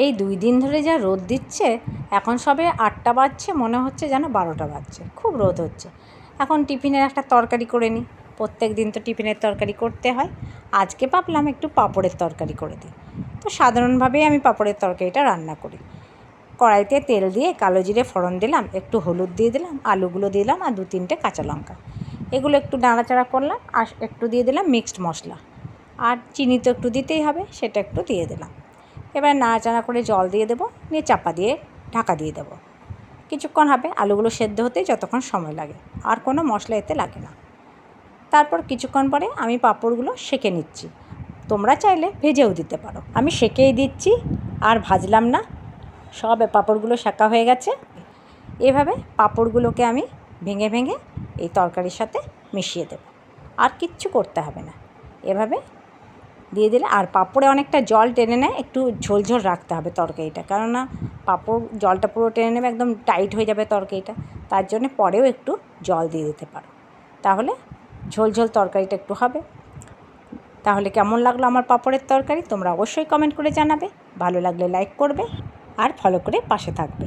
এই 2 দিন ধরে যা রোদ দিচ্ছে, এখন সবে 8টা বাজছে, মনে হচ্ছে যেন 12টা বাজছে, খুব রোদ হচ্ছে। এখন টিফিনের একটা তরকারি করে নিই। প্রত্যেক দিন তো টিফিনের তরকারি করতে হয়। আজকে ভাবলাম একটু পাঁপড়ের তরকারি করে দিই। তো সাধারণভাবেই আমি পাঁপড়ের তরকারিটা রান্না করি। কড়াইতে তেল দিয়ে কালো জিরে ফোড়ন দিলাম, একটু হলুদ দিয়ে দিলাম, আলুগুলো দিলাম আর 2-3টে কাঁচা লঙ্কা। এগুলো একটু নাড়াচাড়া করলাম আর একটু দিয়ে দিলাম মিক্সড মশলা। আর চিনি তো একটু দিতেই হবে, সেটা একটু দিয়ে দিলাম। এবার নাড়াচাড়া করে জল দিয়ে দেবো, নিয়ে চাপা দিয়ে ঢাকা দিয়ে দেবো। কিছুক্ষণ হবে, আলুগুলো সেদ্ধ হতে যতক্ষণ সময় লাগে, আর কোনো মশলা এতে লাগে না। তারপর কিছুক্ষণ পরে আমি পাঁপড়গুলো সেঁকে নিচ্ছি। তোমরা চাইলে ভেজেও দিতে পারো, আমি সেঁকেই দিচ্ছি আর ভাজলাম না। সব পাঁপড়গুলো সেঁকা হয়ে গেছে। এভাবে পাঁপড়গুলোকে আমি ভেঙে ভেঙে এই তরকারির সাথে মিশিয়ে দেবো, আর কিচ্ছু করতে হবে না। এভাবে দিয়ে দিলে, আর পাঁপড়ে অনেকটা জল টেনে নেয়, একটু ঝোলঝোল রাখতে হবে তরকারিটা, কেননা পাঁপড় জলটা পুরো টেনে নেবে, একদম টাইট হয়ে যাবে তরকারিটা। তার জন্য পরেও একটু জল দিয়ে দিতে পারো, তাহলে ঝোলঝোল তরকারিটা একটু হবে। তাহলে কেমন লাগলো আমার পাঁপড়ের তরকারি তোমরা অবশ্যই কমেন্ট করে জানাবে। ভালো লাগলে লাইক করবে আর ফলো করে পাশে থাকবে।